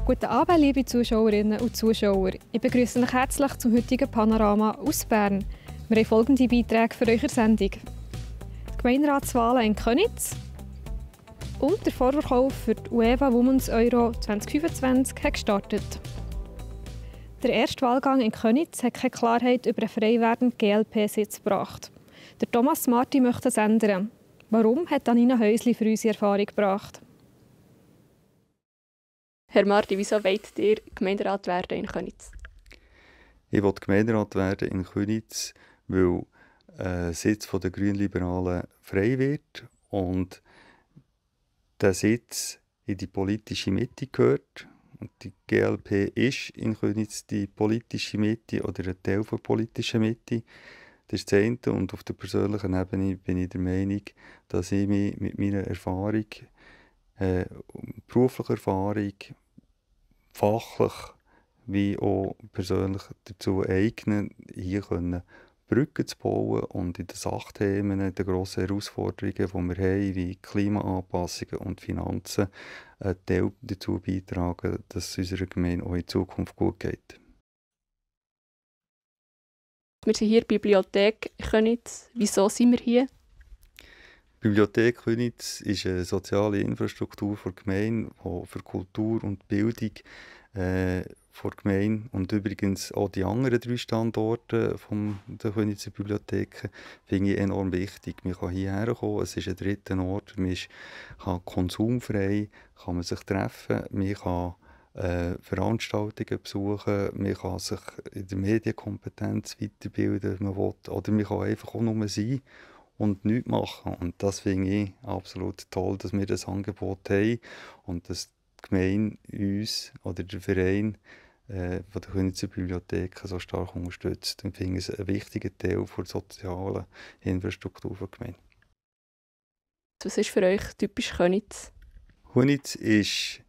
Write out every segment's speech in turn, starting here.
Guten Abend, liebe Zuschauerinnen und Zuschauer. Ich begrüße euch herzlich zum heutigen Panorama aus Bern. Wir haben folgende Beiträge für eure Sendung. Die Gemeinderatswahlen in Köniz und der Vorverkauf für die UEFA Women's Euro 2025 hat gestartet. Der erste Wahlgang in Köniz hat keine Klarheit über einen frei werdenden GLP-Sitz gebracht. Der Thomas Marti möchte das ändern. Warum, hat Anina Häusli für unsere Erfahrung gebracht. Herr Marti, wieso wollt ihr Gemeinderat werden in Köniz? Ich will Gemeinderat werden in Köniz, weil ein Sitz der Grünliberalen frei wird und der Sitz in die politische Mitte gehört. Und die GLP ist in Köniz die politische Mitte oder ein Teil der politischen Mitte. Das ist das eine. Und auf der persönlichen Ebene bin ich der Meinung, dass ich mich mit meiner Erfahrung, beruflicher Erfahrung, fachlich wie auch persönlich dazu eignen, hier Brücken zu bauen und in den Sachthemen, den grossen Herausforderungen, die wir haben, wie Klimaanpassungen und Finanzen, einen Teil dazu beitragen, dass es unserer Gemeinde auch in Zukunft gut geht. Wir sind hier in der Bibliothek Köniz. Wieso sind wir hier? Die Bibliothek Köniz ist eine soziale Infrastruktur der Gemeinde, die für Kultur und Bildung der Gemeinde und übrigens auch die anderen 3 Standorte der Könizer Bibliotheken finde ich enorm wichtig. Man kann hierher kommen, es ist ein dritter Ort, man kann konsumfrei, kann man sich treffen, man kann Veranstaltungen besuchen, man kann sich in der Medienkompetenz weiterbilden, wenn man will, oder man kann einfach auch nur sein und nichts machen. Und das finde ich absolut toll, dass wir das Angebot haben und dass die Gemeinde uns oder der Verein von der Könizer Bibliothek so stark unterstützt. Ich finde es ein wichtiger Teil der sozialen Infrastruktur der Gemeinde. Was ist für euch typisch Köniz? Köniz ist,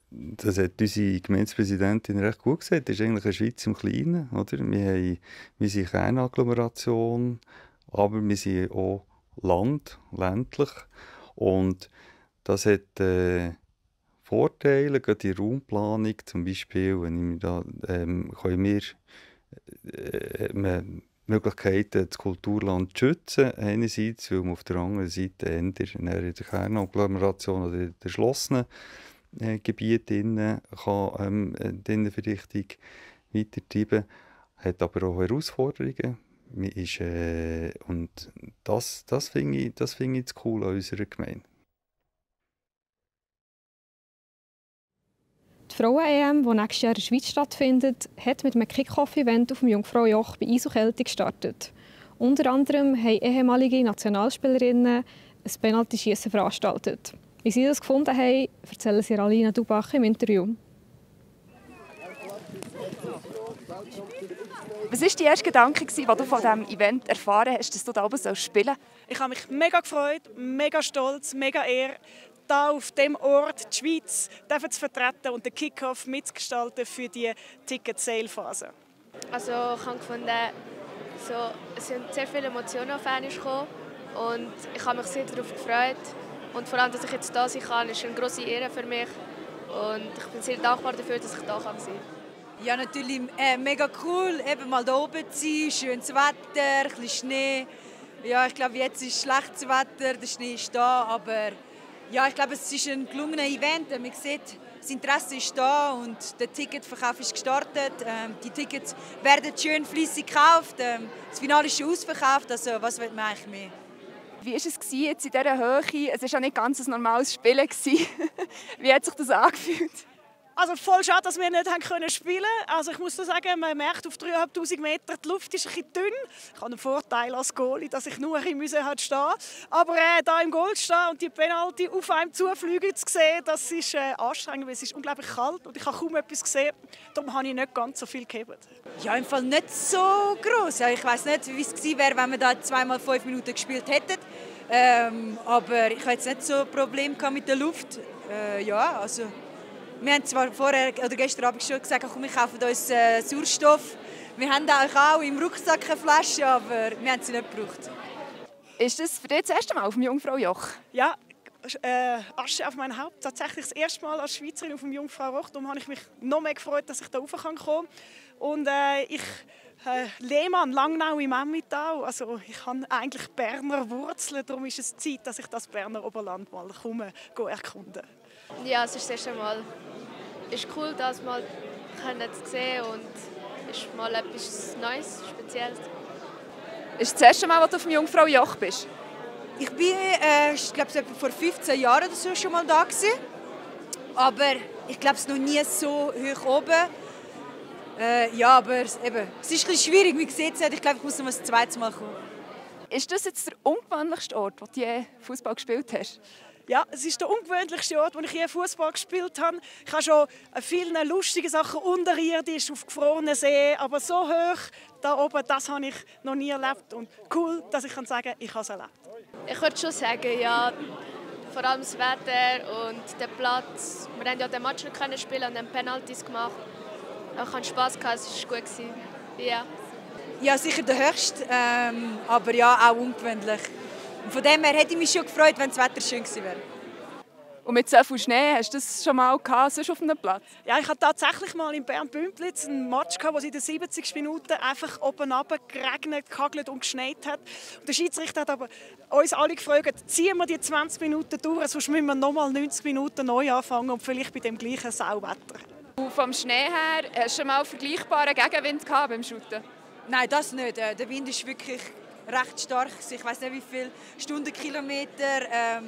das hat unsere Gemeindepräsidentin recht gut gesagt, ist eigentlich eine Schweiz im Kleinen. Oder? Wir sind Kernagglomeration, aber wir sind auch ländlich. Und das hat Vorteile, gerade in der Raumplanung, zum Beispiel, wenn ich da, können wir Möglichkeiten, das Kulturland zu schützen, einerseits, weil man auf der anderen Seite eher in der Kernagglomeration oder in der geschlossenen Gebiet kann die Innenverdichtung weitertreiben, hat aber auch Herausforderungen. Und das finde ich das Coole an unserer Gemeinde. Die Frauen-EM, die nächstes Jahr in der Schweiz stattfindet, hat mit einem Kick-Off-Event auf dem Jungfraujoch bei Eis und Kälte gestartet. Unter anderem haben ehemalige Nationalspielerinnen ein Penalty-Schiessen veranstaltet. Wie sie das gefunden haben, erzählen sie Alina Dubach im Interview. Was war dein erster Gedanke, als du von diesem Event erfahren hast, dass du da oben spielen sollst? Ich habe mich mega gefreut, mega stolz, mega ehr, hier auf diesem Ort die Schweiz zu vertreten und den Kick-Off mitzugestalten für die Ticket-Sale-Phase. Also ich habe gefunden, es sind sehr viele Emotionen auf einmal gekommen und ich habe mich sehr darauf gefreut. Und vor allem, dass ich jetzt da sein kann, ist eine grosse Ehre für mich. Und ich bin sehr dankbar dafür, dass ich da sein kann. Ja, natürlich mega cool, eben mal da oben zu sein, schönes Wetter, ein bisschen Schnee. Ja, ich glaube, jetzt ist schlechtes Wetter, der Schnee ist da, aber ja, ich glaube, es ist ein gelungener Event. Man sieht, das Interesse ist da und der Ticketverkauf ist gestartet. Die Tickets werden schön fleissig gekauft. Das Finale ist schon ausverkauft, also was will man eigentlich mehr? Wie war es jetzt in dieser Höhe? Es war ja nicht ganz ein normales Spielen. Wie hat sich das angefühlt? Also voll schade, dass wir nicht spielen konnten. Also ich muss sagen, man merkt auf 3500 Metern, die Luft ist ein bisschen dünn. Ich habe einen Vorteil als Goalie, dass ich nur ein bisschen stehen musste. Aber da im Goal stehen und die Penalty auf einem zufliegen zu sehen, das ist anstrengend, weil es ist unglaublich kalt und ich habe kaum etwas gesehen. Darum habe ich nicht ganz so viel gehabt. Ja, im Fall nicht so gross. Ich weiss nicht, wie es gewesen wäre, wenn wir da 2x5 Minuten gespielt hätten. Aber ich hatte jetzt nicht so ein Problem mit der Luft. Ja, also wir haben zwar vorher oder gestern Abend schon gesagt, komm, wir kaufen uns Sauerstoff. Wir haben auch im Rucksack eine Flasche, aber wir haben sie nicht gebraucht. Ist das für dich das erste Mal auf dem Jungfraujoch? Ja, Asche auf mein Haupt. Tatsächlich das erste Mal als Schweizerin auf dem Jungfraujoch. Darum habe ich mich noch mehr gefreut, dass ich da rauf kommen kann. Und ich Lehmann, Langnau im Emmental. Also ich habe eigentlich Berner Wurzeln. Darum ist es Zeit, dass ich das Berner Oberland mal erkunden. Ja, es ist das erste Mal. Es ist cool, das mal zu sehen und es ist mal etwas Neues, Spezielles. Ist das erste Mal, dass du auf dem Jungfraujoch bist? Ich bin, ich glaube, vor 15 Jahren oder so schon mal da gewesen. Aber ich glaube, es ist noch nie so hoch oben. Ja, aber eben, es ist ein bisschen schwierig, man sieht es nicht. Ich glaube, ich muss noch das zweite Mal kommen. Ist das jetzt der ungewöhnlichste Ort, wo du je Fußball gespielt hast? Ja, es ist der ungewöhnlichste Ort, wo ich je Fußball gespielt habe. Ich habe schon viele lustige Sachen unterirdisch auf gefrorenen See, aber so hoch da oben, das habe ich noch nie erlebt. Und cool, dass ich sagen kann, ich habe es erlebt. Ich würde schon sagen, ja, vor allem das Wetter und der Platz. Wir haben ja den Match nicht spielen und haben Penalties gemacht. Ich hatte Spass, es war gut. Ja. Ja, sicher der höchste, aber ja, auch ungewöhnlich. Und von dem her hätte ich mich schon gefreut, wenn das Wetter schön gewesen wäre. Und mit so viel Schnee, hast du das schon mal gehabt, sonst auf einem Platz? Ja, ich hatte tatsächlich mal in Bern-Bümplitz einen Match, wo es in den 70 Minuten einfach oben runter geregnet, gehagelt und geschneit hat. Und der Schiedsrichter hat aber uns alle gefragt, ziehen wir die 20 Minuten durch, sonst müssen wir nochmal 90 Minuten neu anfangen und vielleicht bei dem gleichen Sauwetter. Und vom Schnee her, hast du schon mal vergleichbaren Gegenwind gehabt beim Shooten? Nein, das nicht. Der Wind ist wirklich recht stark. Ich weiß nicht, wie viele Stundenkilometer.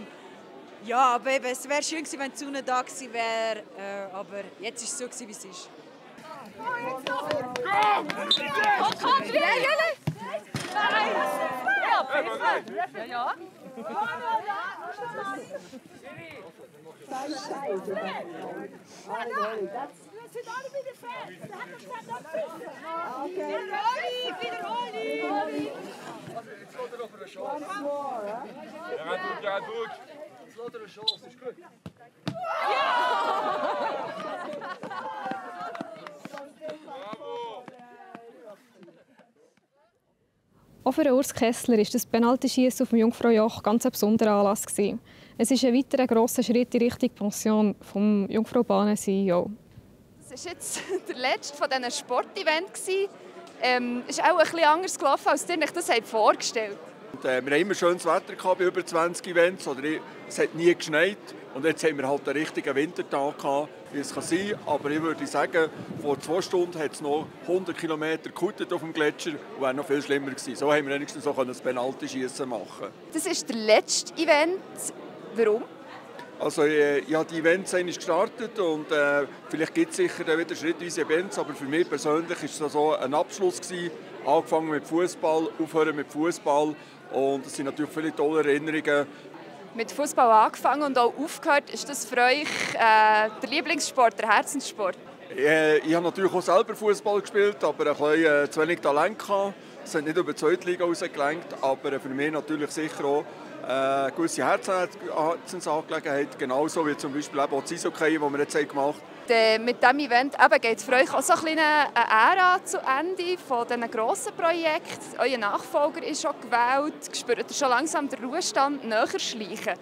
Ja, aber eben, es wäre schön gewesen, wenn die Sonne da gewesen wäre. Aber jetzt ist es so gewesen, wie es ist. Auch für Urs Kessler war das Penaltyschiessen auf dem Jungfraujoch ganz ein besonderer Anlass. Es ist ein weiterer grosser Schritt in Richtung Pension vom Jungfraubahnen-CEO. Das war jetzt der letzte von diesen Sportevents. Es ist auch ein bisschen anders gelaufen, als ihr euch das vorgestellt habt. Wir hatten immer schönes Wetter bei über 20 Events. Es hat nie geschneit. Und jetzt haben wir halt einen richtigen Wintertag gehabt, wie es sein kann. Aber ich würde sagen, vor 2 Stunden hat es noch 100 Kilometer gekutet auf dem Gletscher und wäre noch viel schlimmer gewesen. So haben wir wenigstens so das Penaltyschiessen machen. Das ist der letzte Event. Warum? Also ich habe die Events gestartet und vielleicht gibt es sicher wieder schrittweise Events, aber für mich persönlich war es so ein Abschluss gewesen. Angefangen mit Fußball, aufhören mit Fußball und es sind natürlich viele tolle Erinnerungen. Mit Fußball angefangen und auch aufgehört, ist das für euch der Lieblingssport, der Herzenssport? Ich habe natürlich auch selber Fußball gespielt, aber ein bisschen zu wenig Talent gehabt. Es hat nicht über die zweite Liga rausgelenkt, aber für mich natürlich sicher auch eine gewisse Herzensangelegenheit, genauso wie zum Beispiel auch das Eishockey, das wir jetzt gemacht haben. Mit diesem Event geht es für euch auch so eine Ära zu Ende von diesen grossen Projekten. Euer Nachfolger ist schon gewählt. Spürt ihr schon langsam den Ruhestand näher schleichen?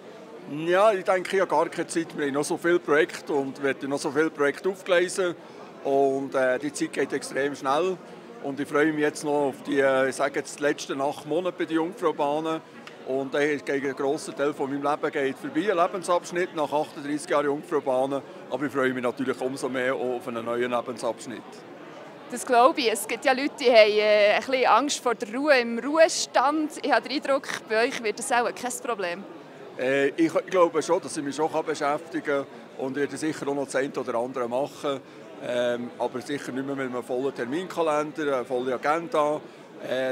Ja, ich denke, ich habe gar keine Zeit. Wir haben noch so viele Projekte und werden noch so viele Projekte aufgleisen. Und die Zeit geht extrem schnell. Und ich freue mich jetzt noch auf die, ich sage jetzt, die letzten 8 Monate bei den Jungfraubahnen. Und ein grosser Teil von meinem Leben geht vorbei, ein Lebensabschnitt nach 38 Jahren Jungfraubahnen. Aber ich freue mich natürlich umso mehr auf einen neuen Lebensabschnitt. Das glaube ich. Es gibt ja Leute, die haben ein bisschen Angst vor der Ruhe im Ruhestand. Ich habe den Eindruck, bei euch wird das auch kein Problem. Ich glaube schon, dass ich mich schon beschäftigen kann und werde sicher auch noch das eine oder andere machen. Aber sicher nicht mehr mit einem vollen Terminkalender, einer vollen Agenda,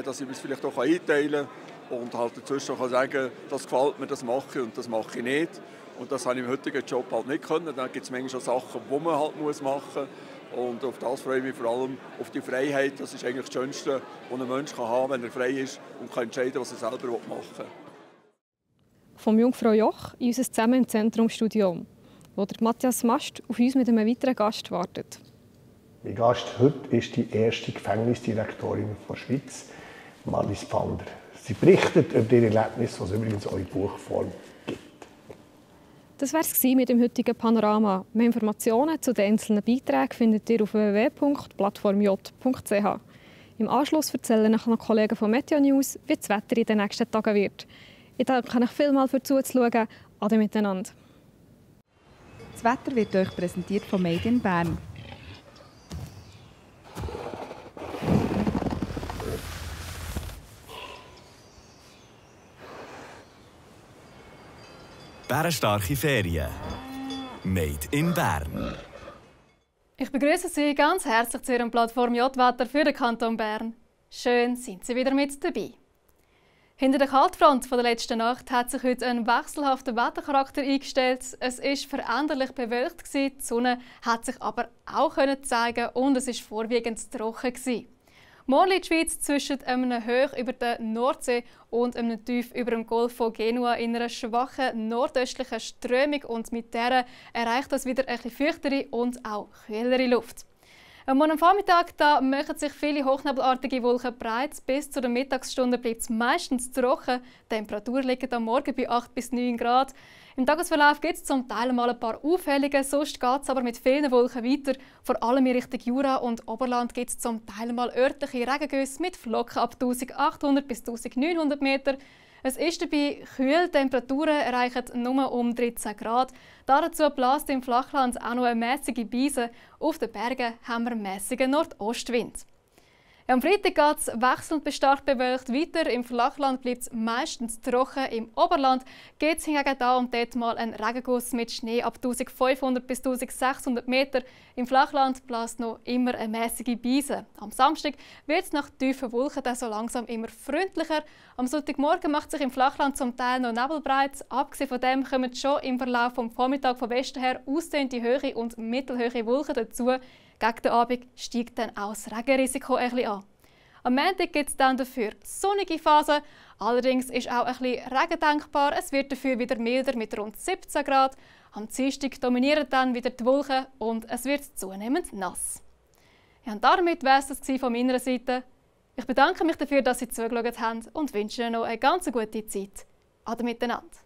dass ich es vielleicht auch einteilen kann. Und halt dazwischen kann sagen, das gefällt mir, das mache ich und das mache ich nicht. Und das habe ich im heutigen Job halt nicht können. Dann gibt es manchmal Sachen, die man halt machen muss. Und auf das freue ich mich vor allem, auf die Freiheit. Das ist eigentlich das Schönste, was ein Mensch haben kann, wenn er frei ist und kann entscheiden, was er selber machen will. Vom Jungfraujoch in unser Zusammen im Zentrumstudio, wo der Matthias Mast auf uns mit einem weiteren Gast wartet. Mein Gast heute ist die erste Gefängnisdirektorin der Schweiz, Marlies Pfander. Sie berichtet über ihre Erlebnisse, die es übrigens auch in Buchform gibt. Das war es mit dem heutigen Panorama. Mehr Informationen zu den einzelnen Beiträgen findet ihr auf www.plattformj.ch. Im Anschluss erzählen noch Kollegen von Meteo News, wie das Wetter in den nächsten Tagen wird. Ich danke euch vielmals für zuzuschauen. Ade miteinander. Das Wetter wird euch präsentiert von Made in Bern. Bärenstarke Ferien. Made in Bern. Ich begrüße Sie ganz herzlich zu Ihrem Plattform J-Wetter für den Kanton Bern. Schön sind Sie wieder mit dabei. Hinter der Kaltfront der letzten Nacht hat sich heute ein wechselhafter Wettercharakter eingestellt. Es war veränderlich bewölkt, die Sonne hat sich aber auch zeigen und es war vorwiegend trocken. Morgen liegt die Schweiz zwischen einem Hoch über der Nordsee und einem Tief über dem Golf von Genua in einer schwachen nordöstlichen Strömung und mit der erreicht das wieder ein bisschen feuchtere und auch kühlere Luft. Am Vormittag machen sich viele hochnebelartige Wolken breit. Bis zu den Mittagsstunde bleibt es meistens trocken. Die Temperatur liegt am Morgen bei 8 bis 9 Grad. Im Tagesverlauf gibt es zum Teil mal ein paar Auffällige, sonst geht es aber mit vielen Wolken weiter. Vor allem in Richtung Jura und Oberland gibt es zum Teil mal örtliche Regengüsse mit Flocken ab 1800 bis 1900 Meter. Es ist dabei kühl, Temperaturen erreichen nur um 13 Grad. Dazu bläst im Flachland auch noch eine mäßige Brise. Auf den Bergen haben wir einen mäßigen Nordostwind. Am Freitag geht es wechselnd bis stark bewölkt weiter. Im Flachland bleibt es meistens trocken. Im Oberland gibt es hingegen da und dort mal einen Regenguss mit Schnee ab 1500 bis 1600 Meter. Im Flachland bläst noch immer eine mäßige Brise. Am Samstag wird es nach tiefen Wolken dann so langsam immer freundlicher. Am Sonntagmorgen macht sich im Flachland zum Teil noch Nebel breit. Abgesehen von dem kommen schon im Verlauf des Vormittags von Westen her ausdehnte hohe und mittelhohe Wolken dazu. Gegen den Abend steigt dann auch das Regenrisiko ein bisschen an. Am Montag gibt es dann dafür sonnige Phasen. Allerdings ist auch ein bisschen Regen denkbar. Es wird dafür wieder milder mit rund 17 Grad. Am Dienstag dominieren dann wieder die Wolken und es wird zunehmend nass. Ja, und damit war es von meiner Seite. Ich bedanke mich dafür, dass Sie zugeschaut haben und wünsche Ihnen noch eine ganz gute Zeit. Ade miteinander.